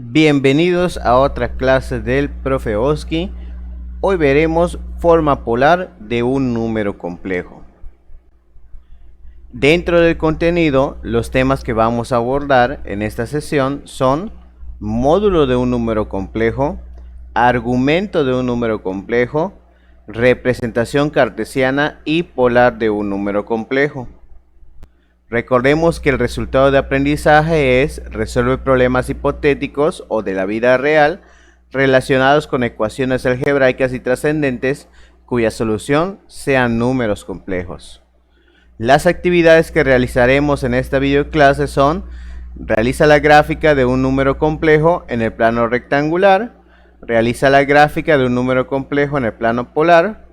Bienvenidos a otra clase del profe Oski. Hoy veremos forma polar de un número complejo. Dentro del contenido, los temas que vamos a abordar en esta sesión son módulo de un número complejo, argumento de un número complejo, representación cartesiana y polar de un número complejo. Recordemos que el resultado de aprendizaje es resolver problemas hipotéticos o de la vida real relacionados con ecuaciones algebraicas y trascendentes cuya solución sean números complejos. Las actividades que realizaremos en esta videoclase son: realiza la gráfica de un número complejo en el plano rectangular, realiza la gráfica de un número complejo en el plano polar.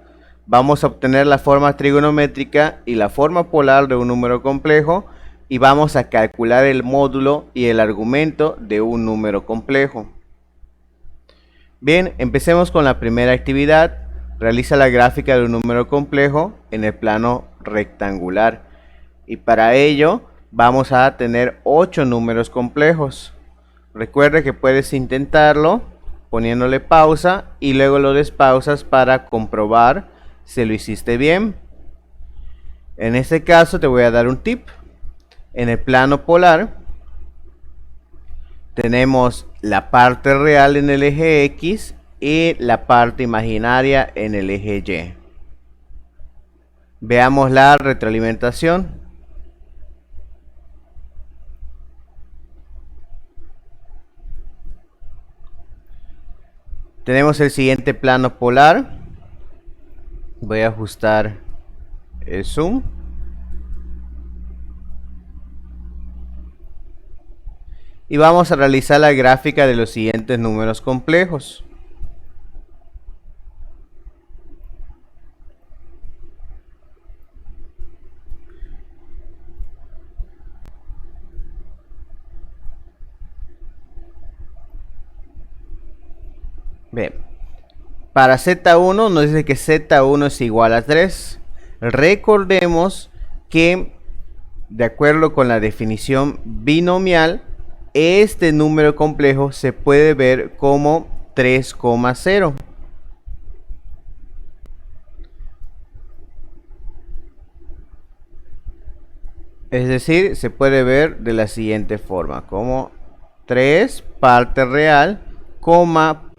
Vamos a obtener la forma trigonométrica y la forma polar de un número complejo y vamos a calcular el módulo y el argumento de un número complejo. Bien, empecemos con la primera actividad. Realiza la gráfica de un número complejo en el plano rectangular y para ello vamos a tener 8 números complejos. Recuerde que puedes intentarlo poniéndole pausa y luego lo despausas para comprobar si lo hiciste bien. En este caso te voy a dar un tip. En el plano polar tenemos la parte real en el eje X y la parte imaginaria en el eje Y. Veamos la retroalimentación. Tenemos el siguiente plano polar. Voy a ajustar el zoom. Y vamos a realizar la gráfica de los siguientes números complejos. Bien. Para Z1 nos dice que Z1 es igual a 3. Recordemos que, de acuerdo con la definición binomial, este número complejo se puede ver como 3,0. Es decir, se puede ver de la siguiente forma, como 3 parte real, coma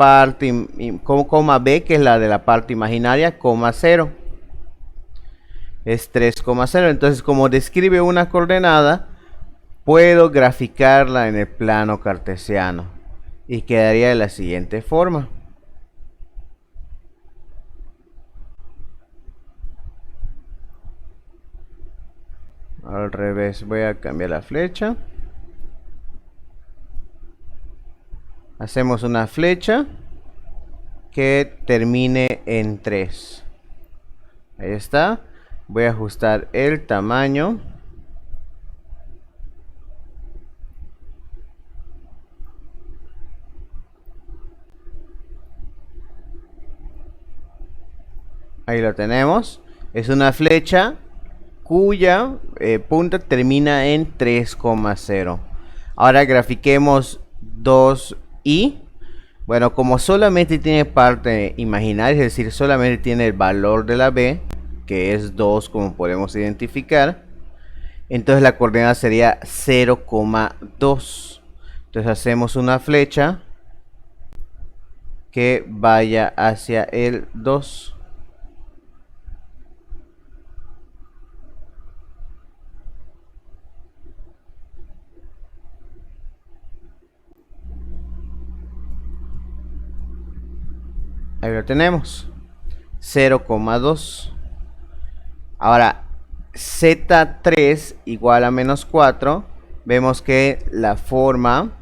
B, que es la de la parte imaginaria, coma 0. Es 3,0. Entonces, como describe una coordenada, puedo graficarla en el plano cartesiano y quedaría de la siguiente forma. Al revés, voy a cambiar la flecha. Hacemos una flecha que termine en 3. Ahí está. Voy a ajustar el tamaño. Ahí lo tenemos. Es una flecha cuya punta termina en 3,0. Ahora grafiquemos 2i. Bueno, como solamente tiene parte imaginaria, es decir, solamente tiene el valor de la b, que es 2, como podemos identificar, entonces la coordenada sería 0,2. Entonces hacemos una flecha que vaya hacia el 2. Ahí lo tenemos, 0,2. Ahora, Z3 igual a menos 4. Vemos que la forma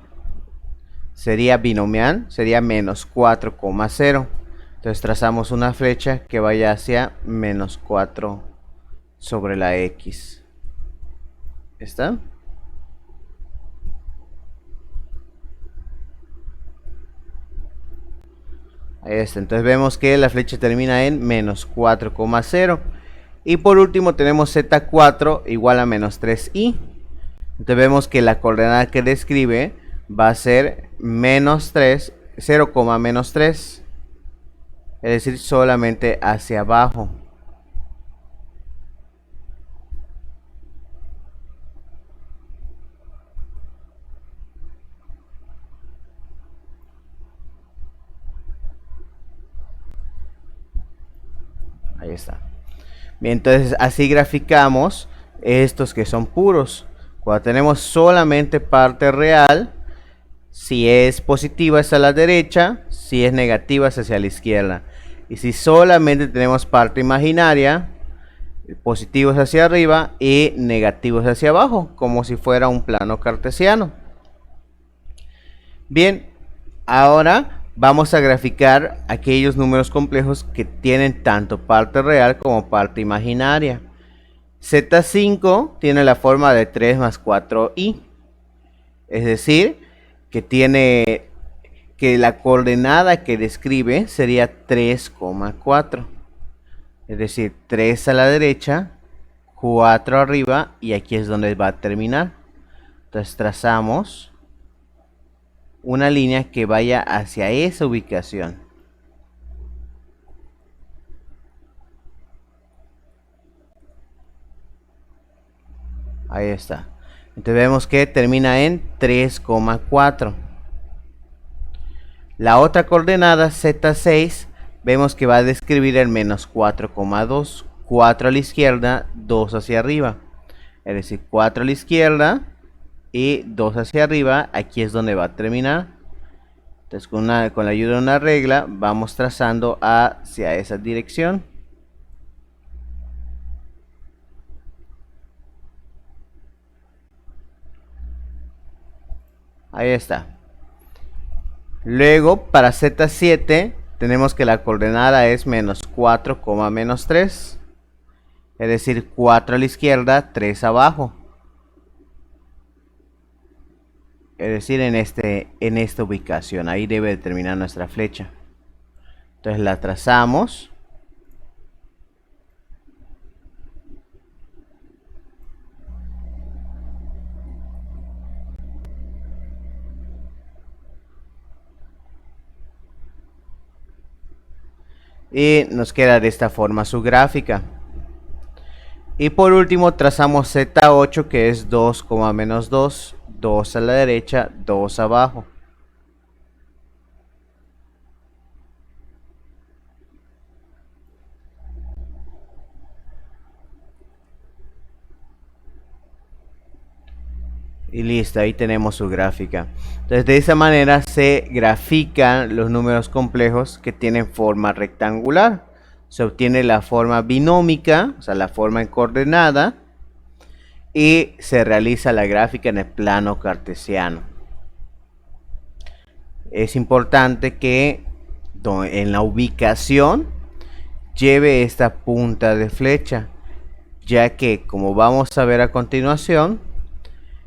sería binomial, sería menos 4,0. Entonces trazamos una flecha que vaya hacia menos 4 sobre la X. ¿Está? Ahí está. Entonces vemos que la flecha termina en menos 4,0. Y por último tenemos Z4 igual a menos 3i. Entonces vemos que la coordenada que describe va a ser menos 3, 0, menos 3, es decir, solamente hacia abajo. Ahí está. Bien, entonces así graficamos estos que son puros. Cuando tenemos solamente parte real, si es positiva es a la derecha, si es negativa es hacia la izquierda. Y si solamente tenemos parte imaginaria, positivos hacia arriba y negativos hacia abajo, como si fuera un plano cartesiano. Bien, ahora vamos a graficar aquellos números complejos que tienen tanto parte real como parte imaginaria. Z5 tiene la forma de 3 más 4i, es decir, que tiene que la coordenada que describe sería 3,4, es decir, 3 a la derecha, 4 arriba y aquí es donde va a terminar. Entonces trazamos una línea que vaya hacia esa ubicación. Ahí está. Entonces vemos que termina en 3,4. La otra coordenada Z6 vemos que va a describir el menos 4,2. 4 a la izquierda, 2 hacia arriba. Es decir, 4 a la izquierda y 2 hacia arriba. Aquí es donde va a terminar. Entonces con la ayuda de una regla vamos trazando hacia esa dirección. Ahí está. Luego para Z7 tenemos que la coordenada es menos 4, menos 3. Es decir, 4 a la izquierda, 3 abajo. Es decir, en esta ubicación. Ahí debe de terminar nuestra flecha. Entonces la trazamos. Y nos queda de esta forma su gráfica. Y por último trazamos Z8 que es 2, menos 2. 2 a la derecha, 2 abajo. Y listo, ahí tenemos su gráfica. Entonces de esa manera se grafican los números complejos que tienen forma rectangular. Se obtiene la forma binómica, o sea, la forma en coordenada. Y se realiza la gráfica en el plano cartesiano. Es importante que en la ubicación lleve esta punta de flecha, ya que como vamos a ver a continuación,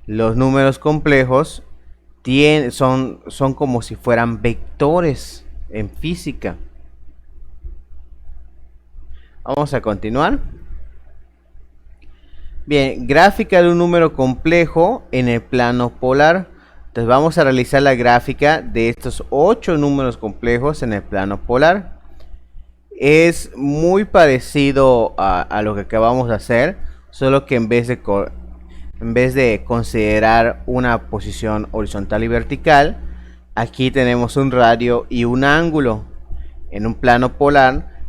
los números complejos son como si fueran vectores en física. Vamos a continuar. Bien, gráfica de un número complejo en el plano polar. Entonces vamos a realizar la gráfica de estos 8 números complejos en el plano polar. Es muy parecido a lo que acabamos de hacer, solo que en vez de considerar una posición horizontal y vertical, aquí tenemos un radio y un ángulo. En un plano polar,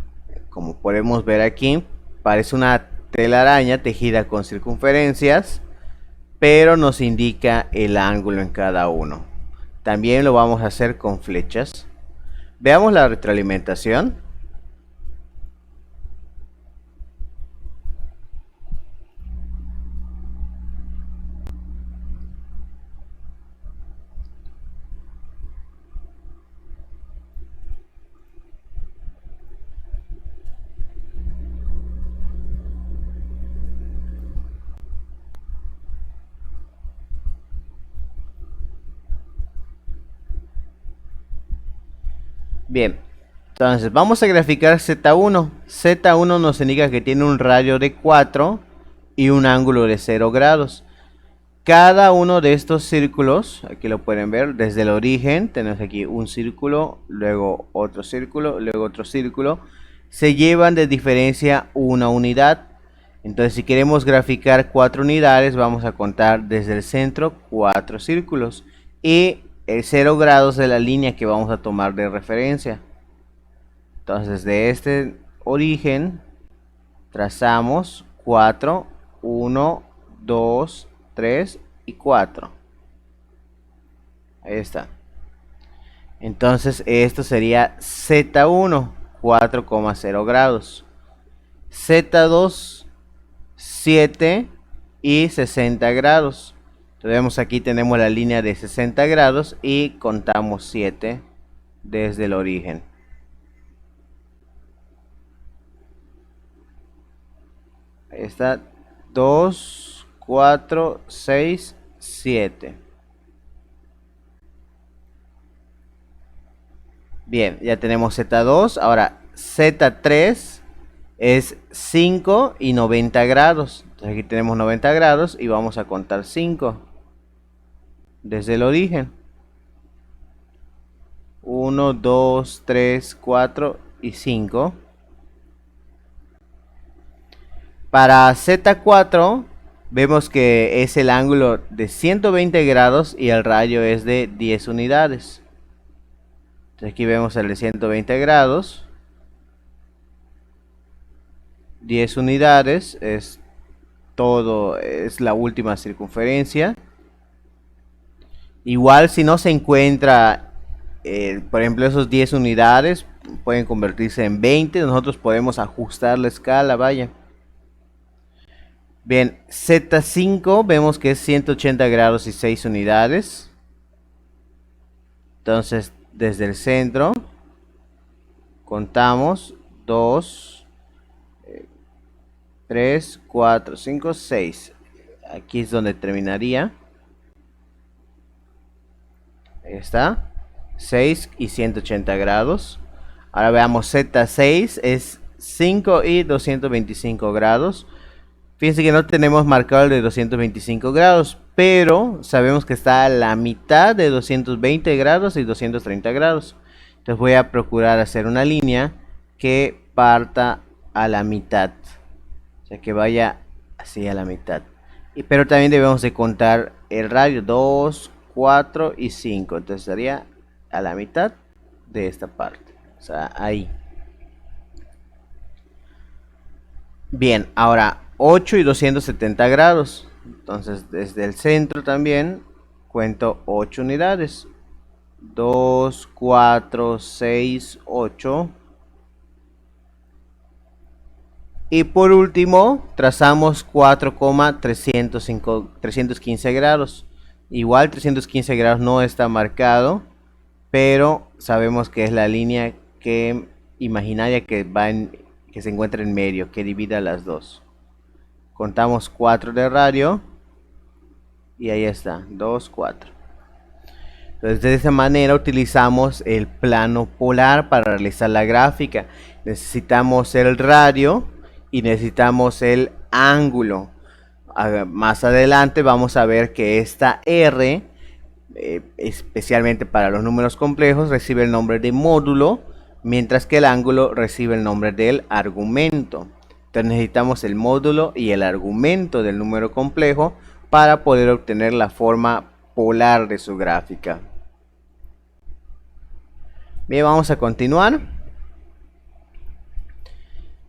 como podemos ver aquí, parece una telaraña tejida con circunferencias, pero nos indica el ángulo en cada uno. También lo vamos a hacer con flechas. Veamos la retroalimentación. Bien, entonces vamos a graficar Z1. Z1 nos indica que tiene un radio de 4 y un ángulo de 0 grados. Cada uno de estos círculos, aquí lo pueden ver, desde el origen, tenemos aquí un círculo, luego otro círculo, luego otro círculo, se llevan de diferencia una unidad. Entonces, si queremos graficar 4 unidades, vamos a contar desde el centro 4 círculos y el 0 grados de la línea que vamos a tomar de referencia. Entonces, de este origen trazamos 4, 1, 2, 3 y 4. Ahí está. Entonces esto sería Z1, 4,0 grados. Z2, 7 y 60 grados. Entonces vemos aquí tenemos la línea de 60 grados y contamos 7 desde el origen. Ahí está. 2, 4, 6, 7. Bien, ya tenemos Z2. Ahora Z3 es 5 y 90 grados. Entonces aquí tenemos 90 grados y vamos a contar 5 desde el origen. 1, 2, 3, 4 y 5. Para Z4 vemos que es el ángulo de 120 grados y el radio es de 10 unidades. Entonces aquí vemos el de 120 grados. 10 unidades es todo, es la última circunferencia. Igual si no se encuentra, por ejemplo, esos 10 unidades pueden convertirse en 20. Nosotros podemos ajustar la escala, vaya. Bien, Z5 vemos que es 180 grados y 6 unidades. Entonces, desde el centro, contamos 2, 3, 4, 5, 6. Aquí es donde terminaría. Ahí está. 6 y 180 grados. Ahora veamos Z6 es 5 y 225 grados. Fíjense que no tenemos marcado el de 225 grados, pero sabemos que está a la mitad de 220 grados y 230 grados. Entonces voy a procurar hacer una línea que parta a la mitad. O sea, que vaya así a la mitad. Pero también debemos de contar el radio 2, 4 y 5. Entonces estaría a la mitad de esta parte. O sea, ahí. Bien, ahora 8 y 270 grados. Entonces desde el centro también cuento 8 unidades. 2, 4, 6, 8. Y por último trazamos 4,315 grados. Igual 315 grados no está marcado, pero sabemos que es la línea que imaginaria que que se encuentra en medio, que divida las dos. Contamos 4 de radio y ahí está, 2, 4. Entonces de esa manera utilizamos el plano polar para realizar la gráfica. Necesitamos el radio y necesitamos el ángulo. Más adelante vamos a ver que esta R, especialmente para los números complejos, recibe el nombre de módulo, mientras que el ángulo recibe el nombre del argumento. Entonces necesitamos el módulo y el argumento del número complejo para poder obtener la forma polar de su gráfica. Bien, vamos a continuar.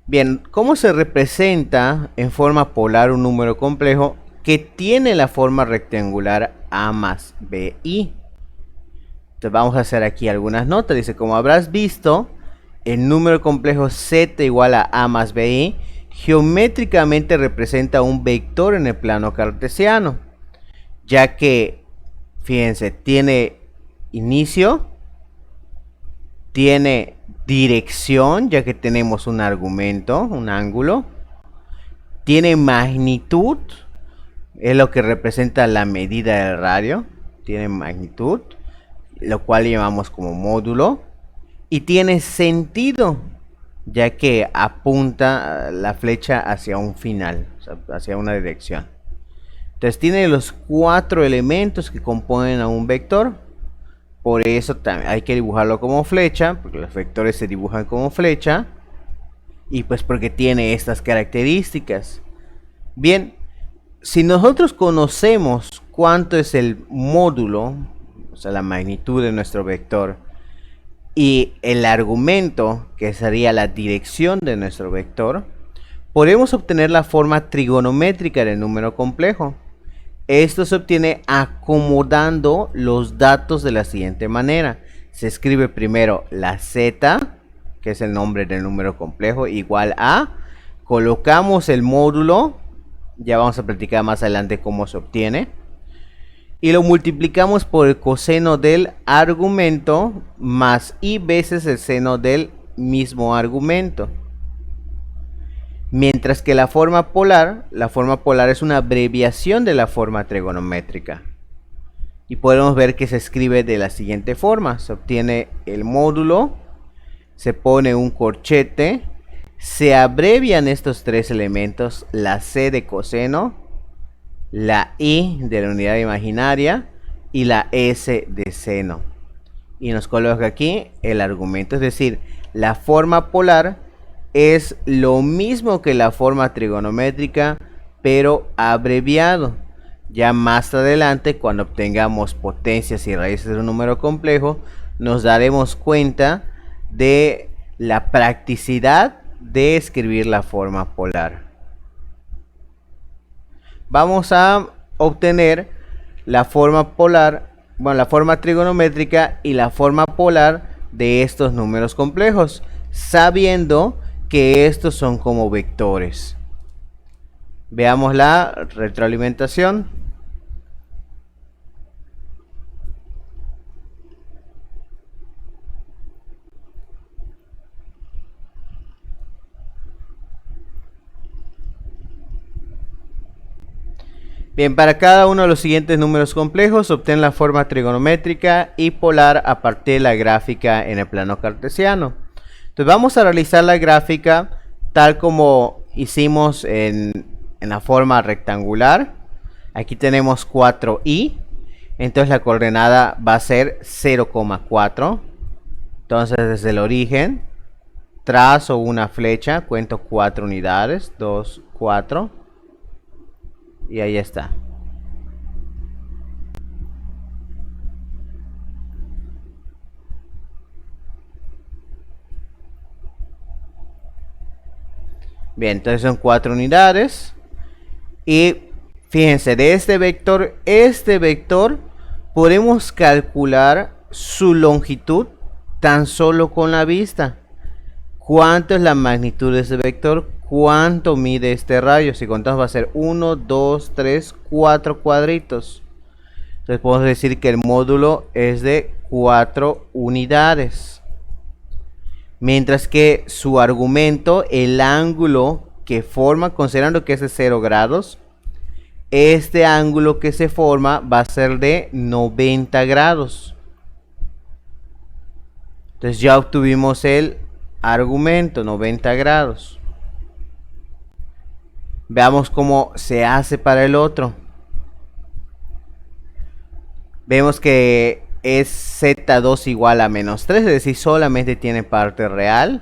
Bien, ¿cómo se representa en forma polar un número complejo que tiene la forma rectangular A más BI? Entonces vamos a hacer aquí algunas notas. Dice, como habrás visto, el número complejo Z igual a A más BI geométricamente representa un vector en el plano cartesiano, ya que, fíjense, tiene inicio, tiene dirección, ya que tenemos un argumento, un ángulo, tiene magnitud, es lo que representa la medida del radio, tiene magnitud, lo cual llamamos como módulo, y tiene sentido, ya que apunta la flecha hacia un final, o sea, hacia una dirección. Entonces tiene los 4 elementos que componen a un vector. Por eso hay que dibujarlo como flecha, porque los vectores se dibujan como flecha. Y pues porque tiene estas características. Bien, si nosotros conocemos cuánto es el módulo, o sea, la magnitud de nuestro vector, y el argumento, que sería la dirección de nuestro vector, podemos obtener la forma trigonométrica del número complejo. Esto se obtiene acomodando los datos de la siguiente manera. Se escribe primero la z, que es el nombre del número complejo, igual a, colocamos el módulo, ya vamos a platicar más adelante cómo se obtiene, y lo multiplicamos por el coseno del argumento más i veces el seno del mismo argumento. Mientras que la forma polar es una abreviación de la forma trigonométrica. Y podemos ver que se escribe de la siguiente forma. Se obtiene el módulo, se pone un corchete, se abrevian estos 3 elementos, la c de coseno, la i de la unidad imaginaria y la s de seno. Y nos coloca aquí el argumento, es decir, la forma polar es lo mismo que la forma trigonométrica, pero abreviado. Ya más adelante, cuando obtengamos potencias y raíces de un número complejo, nos daremos cuenta de la practicidad de escribir la forma polar. Vamos a obtener la forma polar, bueno, la forma trigonométrica y la forma polar de estos números complejos, sabiendo que estos son como vectores. Veamos la retroalimentación. Bien, para cada uno de los siguientes números complejos, obtén la forma trigonométrica y polar a partir de la gráfica en el plano cartesiano. Entonces vamos a realizar la gráfica tal como hicimos en la forma rectangular. Aquí tenemos 4i, entonces la coordenada va a ser 0,4. Entonces desde el origen trazo una flecha, cuento 4 unidades, 2, 4, y ahí está. Bien, entonces son 4 unidades. Y fíjense, de este vector podemos calcular su longitud tan solo con la vista. ¿Cuánto es la magnitud de ese vector? ¿Cuánto mide este radio? Si contamos va a ser 1, 2, 3, 4 cuadritos. Entonces podemos decir que el módulo es de 4 unidades. Mientras que su argumento, el ángulo que forma, considerando que es de 0 grados, este ángulo que se forma va a ser de 90 grados. Entonces ya obtuvimos el argumento, 90 grados. Veamos cómo se hace para el otro. Vemos que es z2 igual a menos 3, es decir, solamente tiene parte real,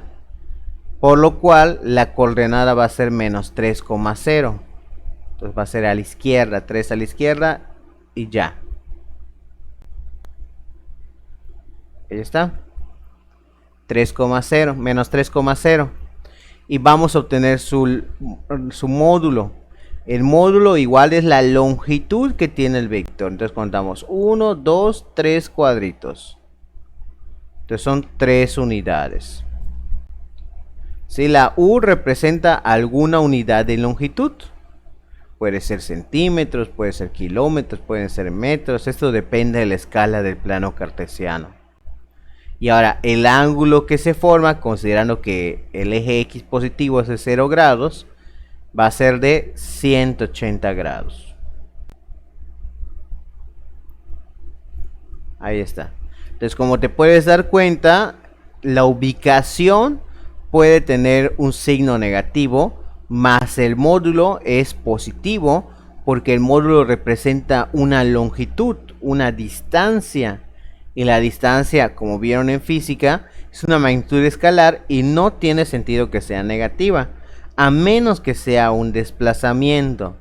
por lo cual la coordenada va a ser menos 3,0. Entonces va a ser a la izquierda, 3 a la izquierda y ya. Ahí está. 3,0, menos 3,0. Y vamos a obtener su módulo. El módulo igual es la longitud que tiene el vector. Entonces contamos 1, 2, 3 cuadritos. Entonces son 3 unidades. Si la U representa alguna unidad de longitud, puede ser centímetros, puede ser kilómetros, pueden ser metros. Esto depende de la escala del plano cartesiano. Y ahora el ángulo que se forma, considerando que el eje X positivo es de 0 grados, va a ser de 180 grados. Ahí está. Entonces, como te puedes dar cuenta, la ubicación puede tener un signo negativo, más el módulo es positivo, porque el módulo representa una longitud, una distancia. Y la distancia, como vieron en física, es una magnitud escalar y no tiene sentido que sea negativa, a menos que sea un desplazamiento.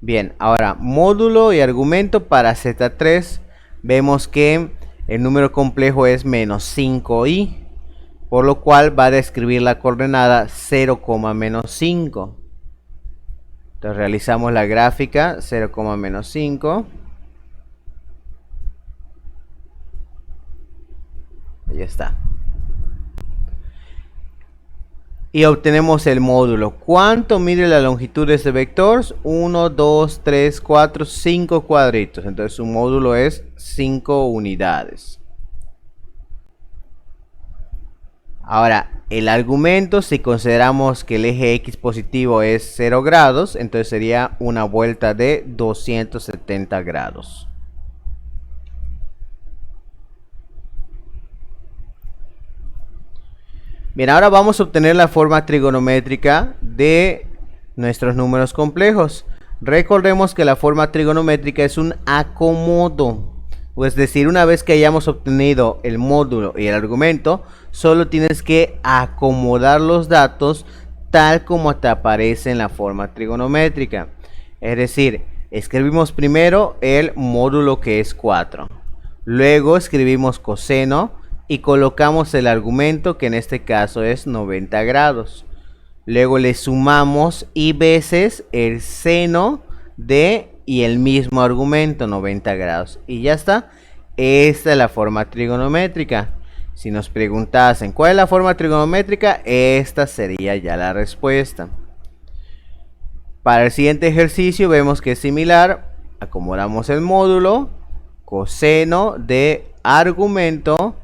Bien, ahora módulo y argumento para Z3. Vemos que el número complejo es menos 5i, por lo cual va a describir la coordenada 0, menos 5. Entonces realizamos la gráfica 0, menos 5. Ahí está. Y obtenemos el módulo. ¿Cuánto mide la longitud de este vector? 1, 2, 3, 4, 5 cuadritos. Entonces su módulo es 5 unidades. Ahora, el argumento, si consideramos que el eje X positivo es 0 grados, entonces sería una vuelta de 270 grados. Bien, ahora vamos a obtener la forma trigonométrica de nuestros números complejos. Recordemos que la forma trigonométrica es un acomodo. Es decir, una vez que hayamos obtenido el módulo y el argumento, solo tienes que acomodar los datos tal como te aparece en la forma trigonométrica. Es decir, escribimos primero el módulo, que es 4. Luego escribimos coseno y colocamos el argumento, que en este caso es 90 grados. Luego le sumamos y veces el seno de y el mismo argumento, 90 grados. Y ya está. Esta es la forma trigonométrica. Si nos preguntasen cuál es la forma trigonométrica, esta sería ya la respuesta. Para el siguiente ejercicio vemos que es similar. Acomodamos el módulo, coseno de argumento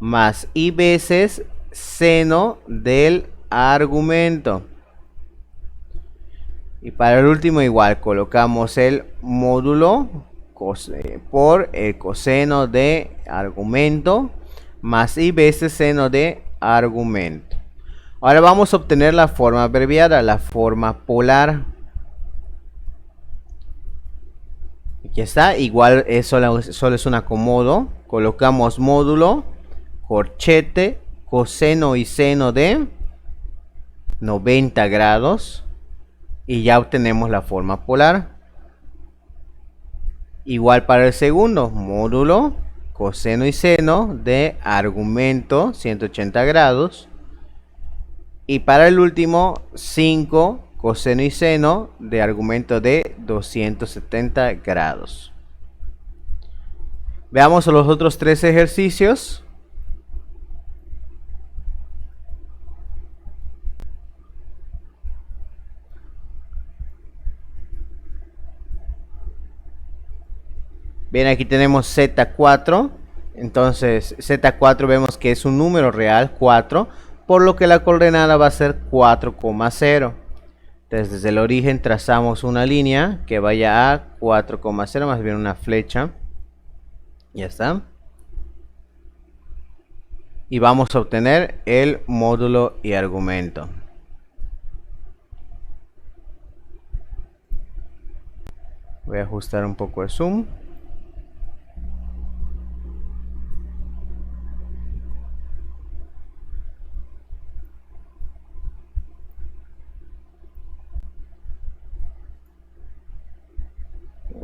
más y veces seno del argumento. Y para el último igual, colocamos el módulo por el coseno de argumento más y veces seno de argumento. Ahora vamos a obtener la forma abreviada, la forma polar. Aquí está, igual solo es un acomodo. Colocamos módulo, corchete, coseno y seno de 90 grados. Y ya obtenemos la forma polar. Igual para el segundo, módulo, coseno y seno de argumento 180 grados. Y para el último, 5 coseno y seno de argumento de 270 grados. Veamos los otros 3 ejercicios. Bien, aquí tenemos Z4. Entonces Z4 vemos que es un número real, 4, por lo que la coordenada va a ser 4,0. Entonces desde el origen trazamos una línea que vaya a 4,0, más bien una flecha. Ya está. Y vamos a obtener el módulo y argumento. Voy a ajustar un poco el zoom.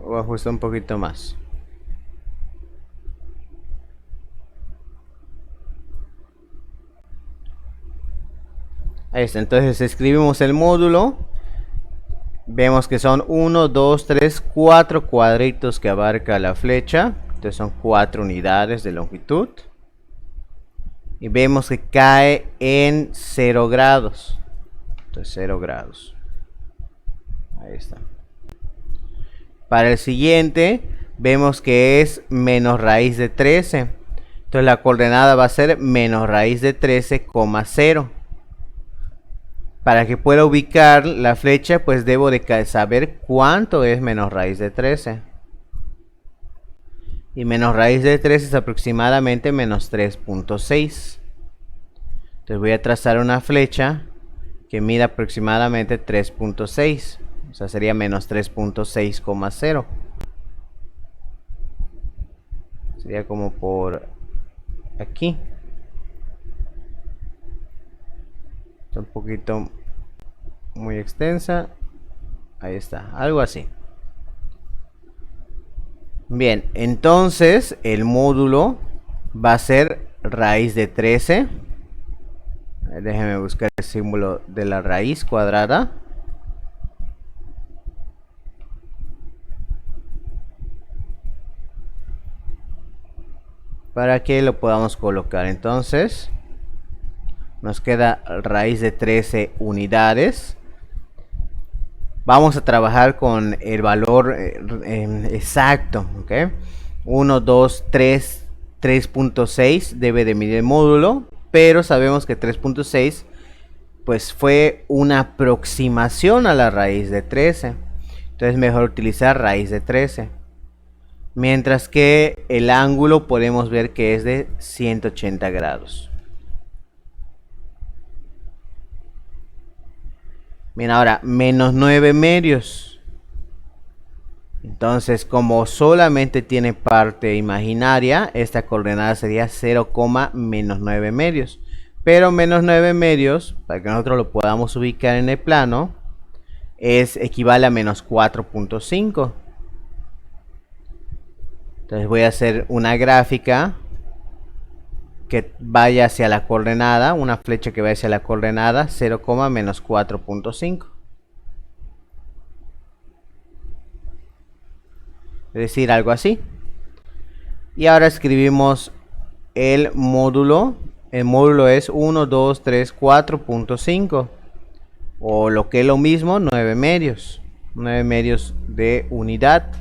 Voy a ajustar un poquito más. Ahí está. Entonces escribimos el módulo. Vemos que son 1, 2, 3, 4 cuadritos que abarca la flecha. Entonces son 4 unidades de longitud. Y vemos que cae en 0 grados. Entonces 0 grados. Ahí está. Para el siguiente vemos que es menos raíz de 13. Entonces la coordenada va a ser menos raíz de 13,0. Para que pueda ubicar la flecha, pues debo de saber cuánto es menos raíz de 13. Y menos raíz de 13 es aproximadamente menos 3,6. Entonces voy a trazar una flecha que mide aproximadamente 3,6. O sea, sería menos 3.6,0. Sería como por aquí. Está un poquito muy extensa. Ahí está, algo así. Bien, entonces el módulo va a ser raíz de 13. Déjenme buscar el símbolo de la raíz cuadrada. Para que lo podamos colocar. Entonces nos queda raíz de 13 unidades. Vamos a trabajar con el valor exacto, ¿ok? 1, 2, 3, 3.6 debe de medir el módulo, pero sabemos que 3.6 pues fue una aproximación a la raíz de 13. Entonces mejor utilizar raíz de 13. Mientras que el ángulo podemos ver que es de 180 grados. Bien, ahora, menos 9 medios. Entonces, como solamente tiene parte imaginaria, esta coordenada sería 0, menos 9 medios. Pero menos 9 medios, para que nosotros lo podamos ubicar en el plano, equivale a menos 4.5. Entonces voy a hacer una gráfica que vaya hacia la coordenada, una flecha que vaya hacia la coordenada 0, menos 4.5. Es decir, algo así. Y ahora escribimos el módulo. El módulo es 1, 2, 3, 4.5. O lo que es lo mismo, 9 medios. 9 medios de unidad.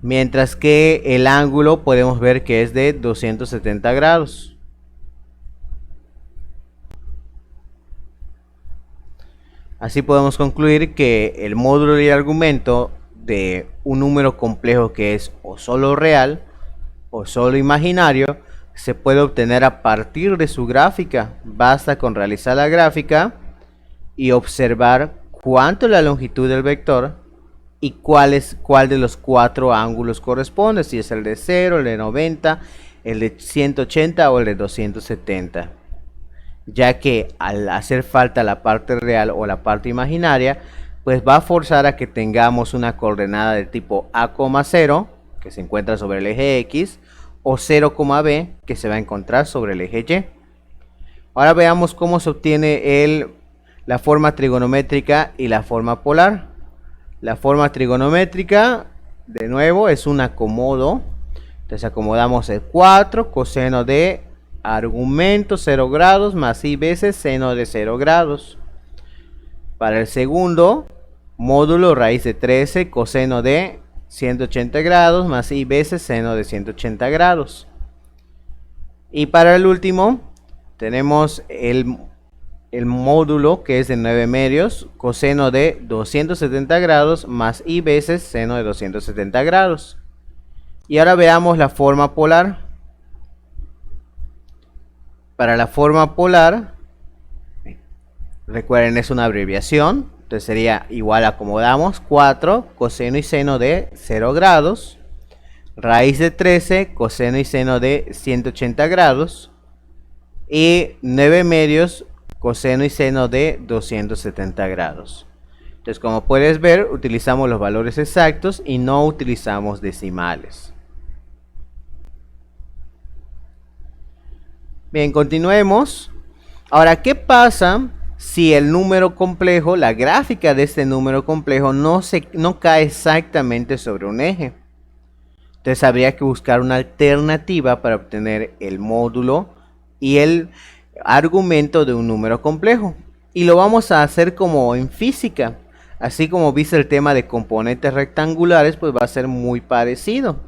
Mientras que el ángulo podemos ver que es de 270 grados. Así podemos concluir que el módulo y el argumento de un número complejo que es o solo real o solo imaginario se puede obtener a partir de su gráfica. Basta con realizar la gráfica y observar cuánto es la longitud del vector y cuál de los 4 ángulos corresponde, si es el de 0, el de 90, el de 180 o el de 270. Ya que al hacer falta la parte real o la parte imaginaria, pues va a forzar a que tengamos una coordenada de tipo A, 0, que se encuentra sobre el eje X, o 0, B, que se va a encontrar sobre el eje Y. Ahora veamos cómo se obtiene la forma trigonométrica y la forma polar. La forma trigonométrica, de nuevo, es un acomodo. Entonces acomodamos el 4, coseno de argumento 0 grados más i veces seno de 0 grados. Para el segundo, módulo raíz de 13, coseno de 180 grados más i veces seno de 180 grados. Y para el último, tenemos el módulo que es de 9 medios, coseno de 270 grados más i veces seno de 270 grados. Y ahora veamos la forma polar. Para la forma polar, recuerden, es una abreviación, entonces sería igual, acomodamos 4 coseno y seno de 0 grados, raíz de 13 coseno y seno de 180 grados y 9 medios coseno y seno de 270 grados. Entonces, como puedes ver, utilizamos los valores exactos y no utilizamos decimales. Bien, continuemos. Ahora, ¿qué pasa si el número complejo, la gráfica de este número complejo no cae exactamente sobre un eje? Entonces habría que buscar una alternativa para obtener el módulo y el argumento de un número complejo. Y lo vamos a hacer como en física. Así como viste el tema de componentes rectangulares, pues va a ser muy parecido.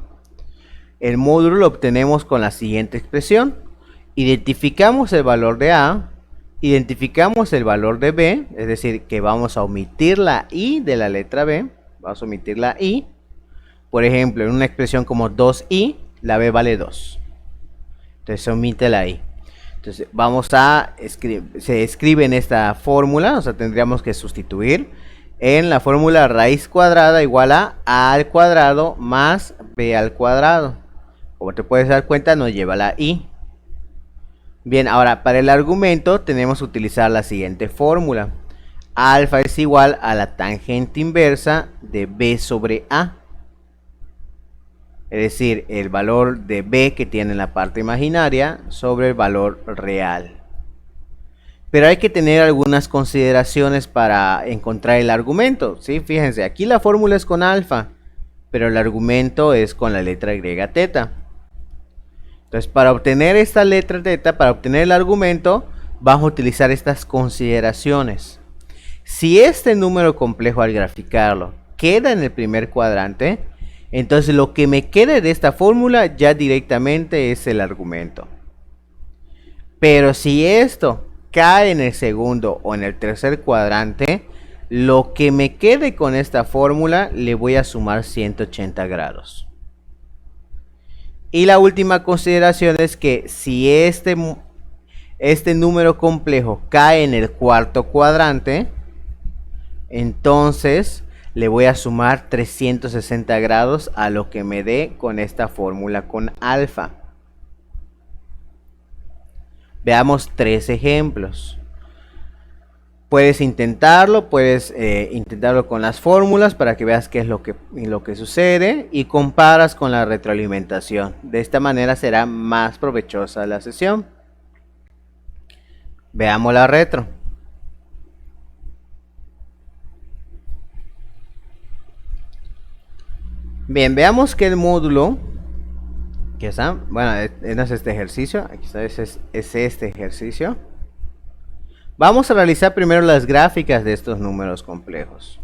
El módulo lo obtenemos con la siguiente expresión. Identificamos el valor de A, identificamos el valor de B, es decir, que vamos a omitir la I de la letra B. Vamos a omitir la I. Por ejemplo, en una expresión como 2i, la B vale 2. Entonces se omite la I. Entonces vamos a escribir, se escribe en esta fórmula, o sea, tendríamos que sustituir en la fórmula raíz cuadrada igual a al cuadrado más b al cuadrado. Como te puedes dar cuenta, nos lleva a la i. Bien, ahora para el argumento tenemos que utilizar la siguiente fórmula. Alfa es igual a la tangente inversa de b sobre a. Es decir, el valor de b que tiene en la parte imaginaria sobre el valor real. Pero hay que tener algunas consideraciones para encontrar el argumento, ¿sí? Fíjense, aquí la fórmula es con alfa, pero el argumento es con la letra griega teta. Entonces, para obtener esta letra teta, para obtener el argumento, vamos a utilizar estas consideraciones. Si este número complejo al graficarlo queda en el primer cuadrante, entonces lo que me quede de esta fórmula ya directamente es el argumento. Pero si esto cae en el segundo o en el tercer cuadrante, lo que me quede con esta fórmula le voy a sumar 180 grados. Y la última consideración es que si este número complejo cae en el cuarto cuadrante, entonces le voy a sumar 360 grados a lo que me dé con esta fórmula con alfa. Veamos tres ejemplos. Puedes intentarlo con las fórmulas para que veas qué es lo que sucede y comparas con la retroalimentación. De esta manera será más provechosa la sesión. Veamos la retro. Bien, veamos que el módulo, que está, bueno, no es este ejercicio, aquí está, es este ejercicio. Vamos a realizar primero las gráficas de estos números complejos.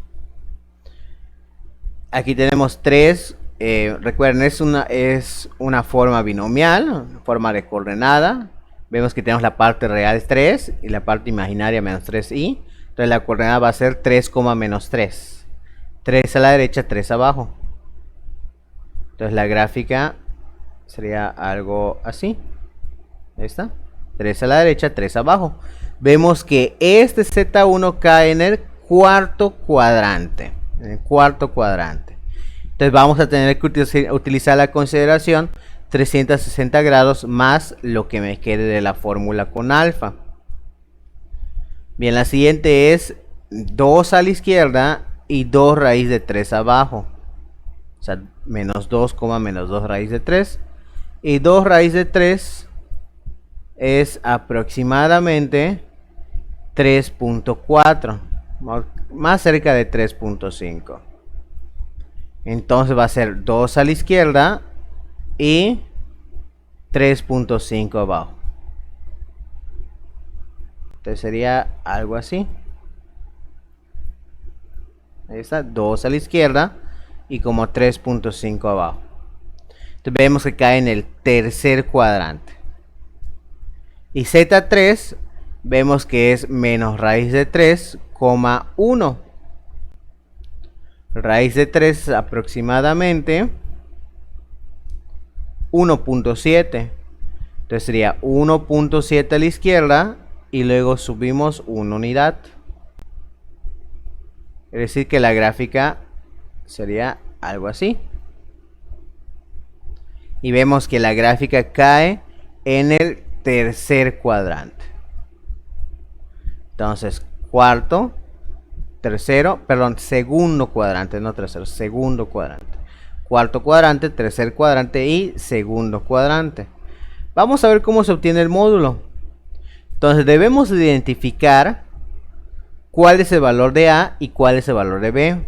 Aquí tenemos tres, recuerden, es una forma binomial, forma de coordenada. Vemos que tenemos la parte real 3 y la parte imaginaria menos 3i. Entonces la coordenada va a ser 3, menos 3. 3 a la derecha, 3 abajo. Entonces la gráfica sería algo así. Ahí está. 3 a la derecha, 3 abajo. Vemos que este Z1 cae en el cuarto cuadrante. Entonces vamos a tener que utilizar la consideración 360 grados más lo que me quede de la fórmula con alfa. Bien, la siguiente es 2 a la izquierda y 2 raíz de 3 abajo. O sea, menos 2, menos 2 raíz de 3. Y 2 raíz de 3 es aproximadamente 3.4. Más cerca de 3.5. Entonces va a ser 2 a la izquierda y 3.5 abajo. Entonces sería algo así. Ahí está, 2 a la izquierda y como 3.5 abajo. Entonces vemos que cae en el tercer cuadrante. Y Z3 vemos que es menos raíz de 3, 1. Raíz de 3 aproximadamente 1.7. Entonces sería 1.7 a la izquierda y luego subimos una unidad. Es decir que la gráfica sería algo así. Y vemos que la gráfica cae en el tercer cuadrante. Entonces, segundo cuadrante, no tercero, segundo cuadrante. Cuarto cuadrante, tercer cuadrante y segundo cuadrante. Vamos a ver cómo se obtiene el módulo. Entonces, debemos identificar cuál es el valor de A y cuál es el valor de B.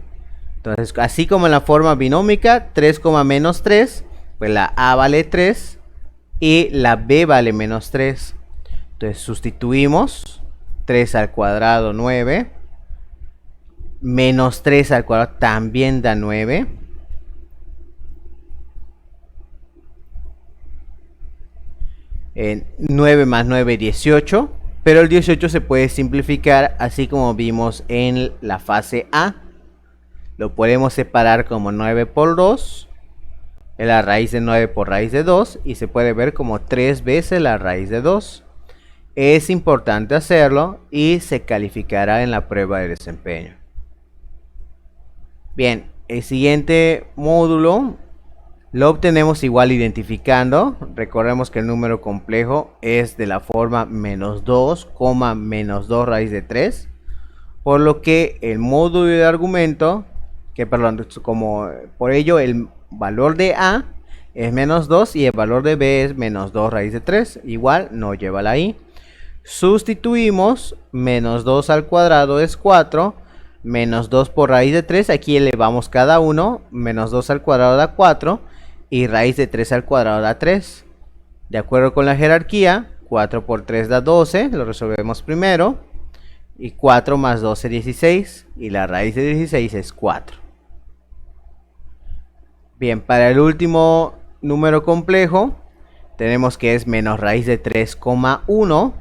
Entonces, así como en la forma binómica, 3, menos 3, pues la A vale 3 y la B vale menos 3. Entonces, sustituimos 3 al cuadrado, 9. Menos 3 al cuadrado también da 9. En 9 más 9, 18. Pero el 18 se puede simplificar así como vimos en la fase A. Lo podemos separar como 9 por 2. La raíz de 9 por raíz de 2. Y se puede ver como 3 veces la raíz de 2. es importante hacerlo y se calificará en la prueba de desempeño. Bien, el siguiente módulo lo obtenemos igual identificando. Recordemos que el número complejo es de la forma menos 2, menos 2 raíz de 3. Por lo que el módulo de argumento, por ello el valor de A es menos 2 y el valor de B es menos 2 raíz de 3. Igual no lleva la I. Sustituimos menos 2 al cuadrado es 4. Menos 2 por raíz de 3. Aquí elevamos cada uno. Menos 2 al cuadrado da 4. Y raíz de 3 al cuadrado da 3. De acuerdo con la jerarquía, 4 por 3 da 12. Lo resolvemos primero. Y 4 más 12 16. Y la raíz de 16 es 4. Bien, para el último número complejo, tenemos que es menos raíz de 3,1.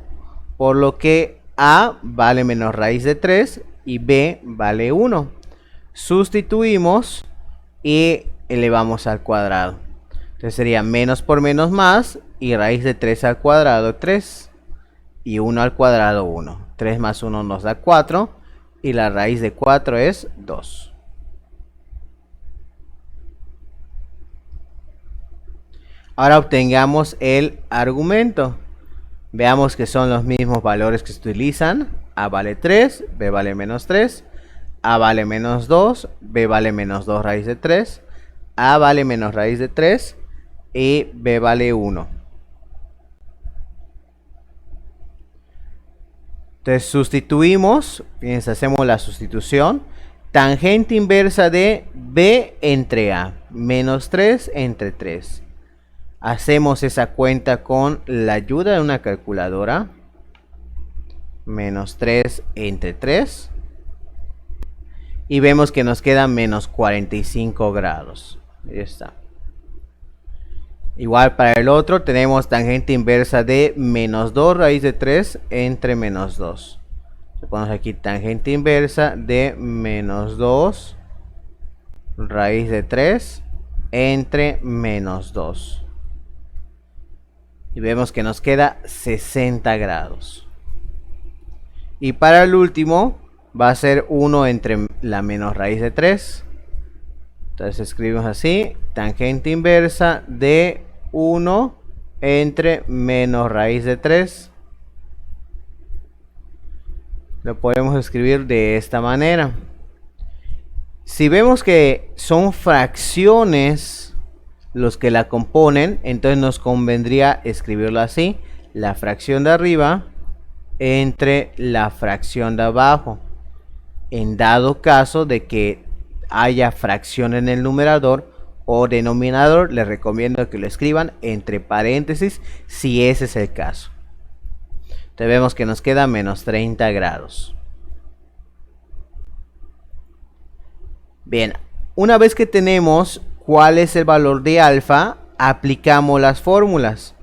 Por lo que A vale menos raíz de 3 y B vale 1. Sustituimos y elevamos al cuadrado. Entonces sería menos por menos más y raíz de 3 al cuadrado 3 y 1 al cuadrado 1. 3 más 1 nos da 4 y la raíz de 4 es 2. Ahora obtengamos el argumento. Veamos que son los mismos valores que se utilizan. A vale 3, B vale menos 3, A vale menos 2, B vale menos 2 raíz de 3, A vale menos raíz de 3 y B vale 1. Entonces sustituimos, fíjense, hacemos la sustitución. Tangente inversa de B entre A, menos 3 entre 3. Hacemos esa cuenta con la ayuda de una calculadora. Menos 3 entre 3. Y vemos que nos queda menos 45 grados. Ahí está. Igual para el otro tenemos tangente inversa de menos 2 raíz de 3 entre menos 2. Le ponemos aquí tangente inversa de menos 2 raíz de 3 entre menos 2. Y vemos que nos queda 60 grados. Y para el último va a ser 1 entre la menos raíz de 3. Entonces escribimos así. Tangente inversa de 1 entre menos raíz de 3. Lo podemos escribir de esta manera. Si vemos que son fracciones los que la componen, entonces nos convendría escribirlo así: la fracción de arriba entre la fracción de abajo. En dado caso de que haya fracción en el numerador o denominador, les recomiendo que lo escriban entre paréntesis si ese es el caso. Entonces vemos que nos queda menos 30 grados. Bien, una vez que tenemos cuál es el valor de alfa, aplicamos las fórmulas.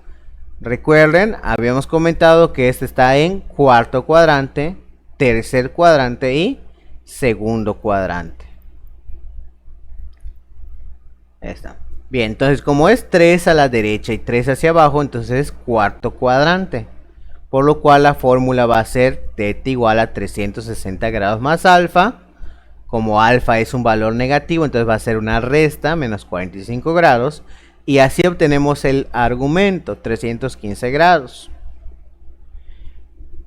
Recuerden, habíamos comentado que este está en cuarto cuadrante, tercer cuadrante y segundo cuadrante. Ahí está. Bien, entonces como es 3 a la derecha y 3 hacia abajo, entonces es cuarto cuadrante. Por lo cual la fórmula va a ser θ igual a 360 grados más alfa. Como alfa es un valor negativo, entonces va a ser una resta, menos 45 grados. Y así obtenemos el argumento, 315 grados.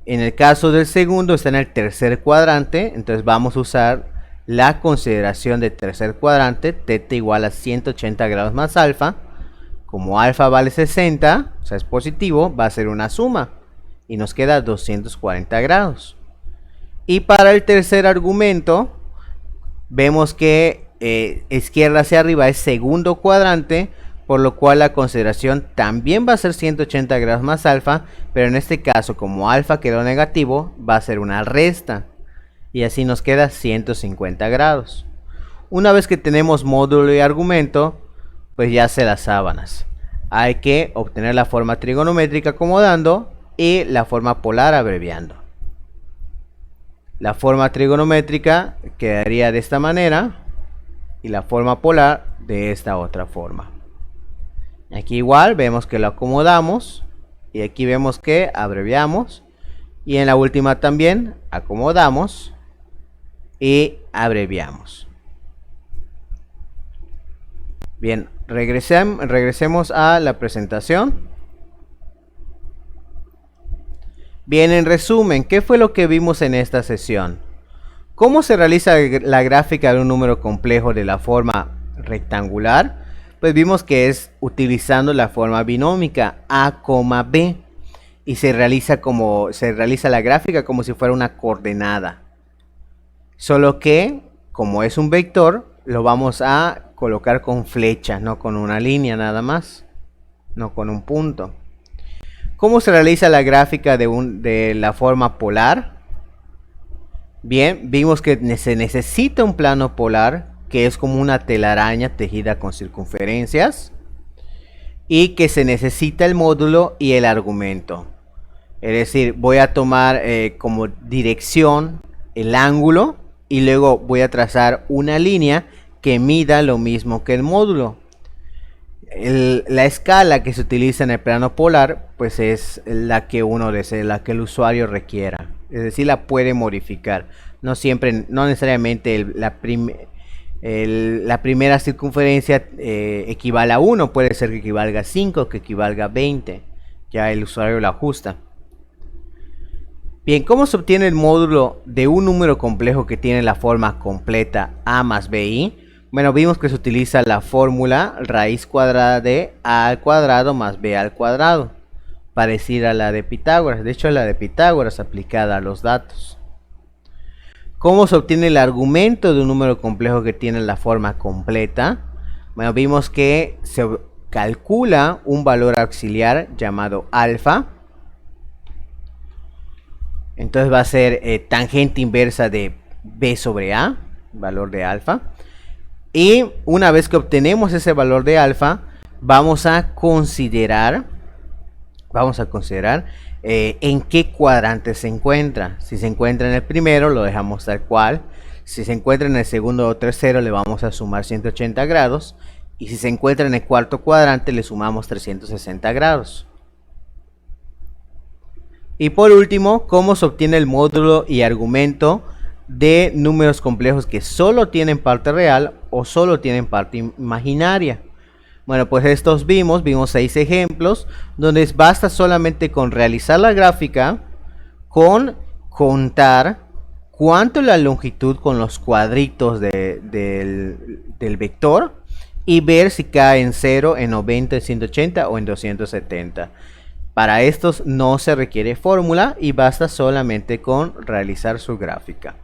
En el caso del segundo está en el tercer cuadrante, entonces vamos a usar la consideración de tercer cuadrante, θ igual a 180 grados más alfa. Como alfa vale 60, o sea es positivo, va a ser una suma. Y nos queda 240 grados. Y para el tercer argumento, vemos que izquierda hacia arriba es segundo cuadrante, por lo cual la consideración también va a ser 180 grados más alfa, pero en este caso como alfa quedó negativo, va a ser una resta. Y así nos queda 150 grados. Una vez que tenemos módulo y argumento, pues ya se las sábanas. Hay que obtener la forma trigonométrica acomodando y la forma polar abreviando. La forma trigonométrica quedaría de esta manera y la forma polar de esta otra forma. Aquí igual vemos que lo acomodamos y aquí vemos que abreviamos, y en la última también acomodamos y abreviamos. Bien, regresemos a la presentación. Bien, en resumen, ¿qué fue lo que vimos en esta sesión? ¿Cómo se realiza la gráfica de un número complejo de la forma rectangular? Pues vimos que es utilizando la forma binómica A, B, y se realiza la gráfica como si fuera una coordenada. Solo que, como es un vector, lo vamos a colocar con flecha, no con una línea nada más, no con un punto. ¿Cómo se realiza la gráfica de la forma polar? Bien, vimos que se necesita un plano polar, que es como una telaraña tejida con circunferencias, y que se necesita el módulo y el argumento. Es decir, voy a tomar como dirección el ángulo y luego voy a trazar una línea que mida lo mismo que el módulo. La escala que se utiliza en el plano polar pues es la que uno desee, la que el usuario requiera, es decir, la puede modificar. No necesariamente la primera circunferencia equivale a 1, puede ser que equivalga a 5, que equivalga a 20, ya el usuario lo ajusta. Bien, ¿cómo se obtiene el módulo de un número complejo que tiene la forma completa a más bi? Bueno, vimos que se utiliza la fórmula raíz cuadrada de a al cuadrado más b al cuadrado, parecida a la de Pitágoras. De hecho, es la de Pitágoras aplicada a los datos. ¿Cómo se obtiene el argumento de un número complejo que tiene la forma completa? Bueno, vimos que se calcula un valor auxiliar llamado alfa. Entonces va a ser tangente inversa de b sobre a, valor de alfa. Y una vez que obtenemos ese valor de alfa, vamos a considerar en qué cuadrante se encuentra. Si se encuentra en el primero, lo dejamos tal cual. Si se encuentra en el segundo o tercero, le vamos a sumar 180 grados. Y si se encuentra en el cuarto cuadrante, le sumamos 360 grados. Y por último, ¿cómo se obtiene el módulo y argumento de números complejos que solo tienen parte real o solo tienen parte imaginaria? Bueno, pues estos vimos 6 ejemplos donde basta solamente con realizar la gráfica, con contar cuánto es la longitud con los cuadritos del vector y ver si cae en 0, en 90, en 180 o en 270. Para estos no se requiere fórmula y basta solamente con realizar su gráfica.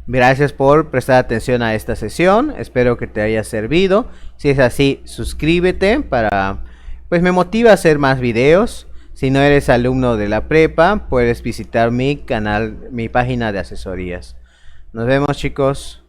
Gracias por prestar atención a esta sesión, espero que te haya servido. Si es así, suscríbete pues me motiva a hacer más videos. Si no eres alumno de la prepa, puedes visitar mi canal, mi página de asesorías. Nos vemos, chicos.